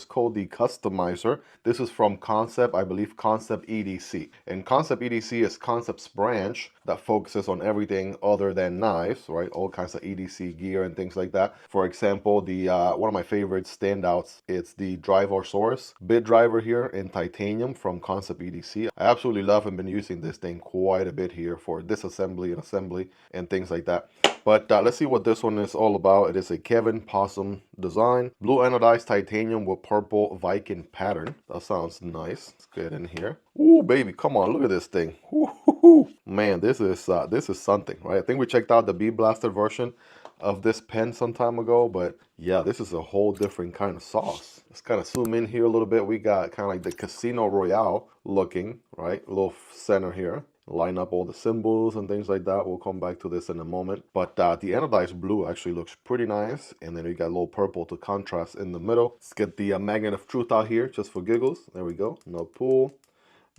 called the Customizer. This is from Kansept, I believe Kansept EDC. And Kansept EDC is Kansept's branch that focuses on everything other than knives, right? All kinds of EDC gear and things like that. For example, the one of my favorite standouts, it's the Drivosaurus bit driver here in titanium from Kansept EDC. I absolutely love and been using this thing quite a bit here for disassembly and assembly and things like that. But let's see what this one is all about. It is a Kevin Possum design. Blue anodized titanium with purple Viking pattern. That sounds nice. Let's get in here. Ooh, baby, come on, look at this thing. Ooh, man, this is something, right? I think we checked out the Bee Blaster version of this pen some time ago, but yeah, this is a whole different kind of sauce. Let's kind of zoom in here a little bit. We got kind of like the Casino Royale looking, right? A little center here. Line up all the symbols and things like that. We'll come back to this in a moment. But the anodized blue actually looks pretty nice. And then we got a little purple to contrast in the middle. Let's get the magnet of truth out here just for giggles. There we go. No pull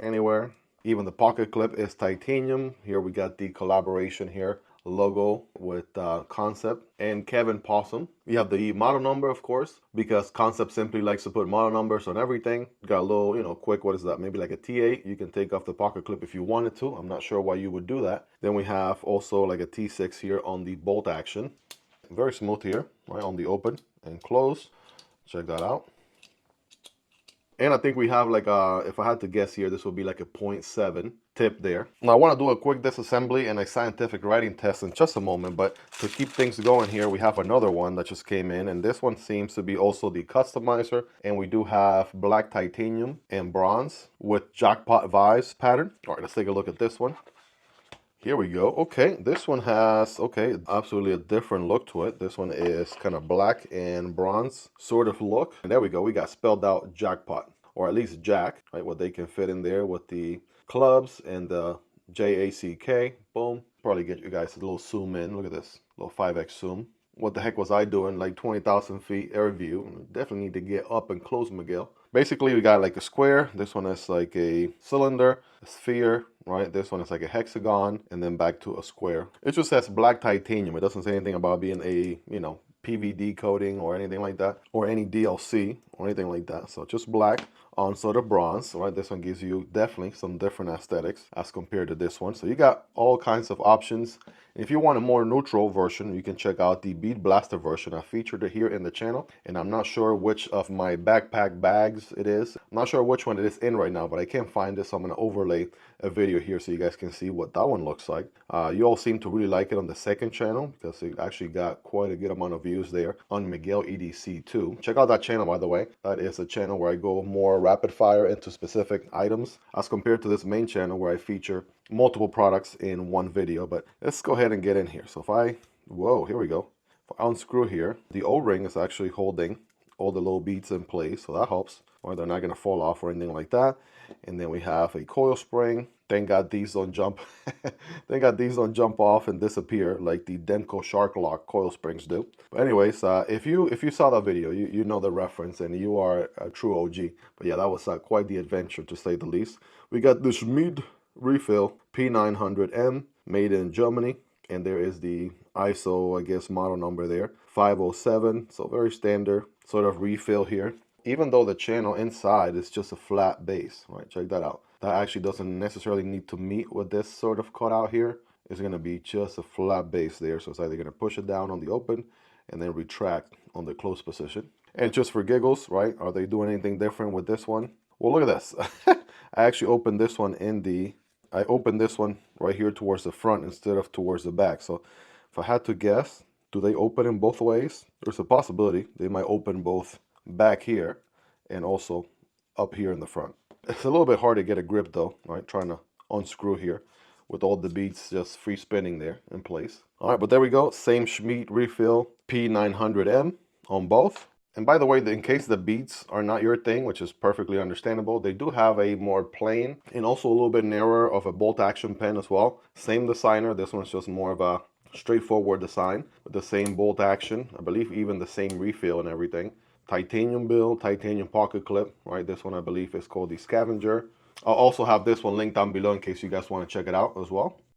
anywhere. Even the pocket clip is titanium. Here we got the collaboration here logo with Kansept and Kevin Possum. We have the model number, of course, because Kansept simply likes to put model numbers on everything. Got a little, you know, quick, what is that? Maybe like a T8. You can take off the pocket clip if you wanted to. I'm not sure why you would do that. Then we have also like a T6 here on the bolt action. Very smooth here, right, on the open and close. Check that out. And I think we have like a, if I had to guess here, this would be like a 0.7 tip there. Now I want to do a quick disassembly and a scientific writing test in just a moment, but to keep things going here, we have another one that just came in, and this one seems to be also the Customizer, and we do have black titanium and bronze with jackpot vibes pattern. All right, let's take a look at this one. Here we go. Okay, this one has, okay, absolutely a different look to it. This one is kind of black and bronze sort of look. And there we go. We got spelled out jackpot, or at least jack, right? What they can fit in there with the clubs and the JACK. Boom. Probably get you guys a little zoom in. Look at this, little 5x zoom. What the heck was I doing? Like 20,000 feet air view. Definitely need to get up and close, Miguel. Basically, we got like a square. This one is like a cylinder, a sphere, right? This one is like a hexagon, and then back to a square. It just says black titanium. It doesn't say anything about being a, you know, PVD coating or anything like that, or any DLC or anything like that. So just black on sort of bronze, right? This one gives you definitely some different aesthetics as compared to this one. So you got all kinds of options. If you want a more neutral version, you can check out the Bead Blaster version. I featured it here in the channel, and I'm not sure which of my backpack bags it is. I'm not sure which one it is in right now, but I can't find it, so I'm going to overlay a video here so you guys can see what that one looks like. You all seem to really like it on the second channel because it actually got quite a good amount of views there on Miguel EDC too. Check out that channel, by the way. That is a channel where I go more rapid fire into specific items as compared to this main channel where I feature multiple products in one video. But let's go ahead and get in here. So if I, whoa, here we go. If I unscrew here, the O-ring is actually holding all the little beads in place, so that helps, or they're not going to fall off or anything like that. And then we have a coil spring. Thank God these don't jump. Thank God these don't jump off and disappear like the Denko Shark Lock coil springs do. But anyways, if you saw that video, you know the reference and you are a true OG. But yeah, that was quite the adventure to say the least. We got the Schmid refill P900M made in Germany, and there is the ISO, I guess, model number there, 507. So very standard sort of refill here. Even though the channel inside is just a flat base, right? Check that out. That actually doesn't necessarily need to meet with this sort of cutout here. It's going to be just a flat base there. So it's either going to push it down on the open and then retract on the close position. And just for giggles, right? Are they doing anything different with this one? Well, look at this. I actually opened this one I opened this one right here towards the front instead of towards the back. So if I had to guess, do they open in both ways? There's a possibility they might open both back here and also up here in the front. It's a little bit hard to get a grip though, right? Trying to unscrew here with all the beads just free spinning there in place. All right, but there we go. Same Schmid refill P900M on both. And by the way, in case the beads are not your thing, which is perfectly understandable, they do have a more plain and also a little bit narrower of a bolt action pen as well. Same designer. This one's just more of a straightforward design with the same bolt action. I believe even the same refill and everything. Titanium build, titanium pocket clip, right? This one I believe is called the Scavenger. I'll also have this one linked down below in case you guys want to check it out as well.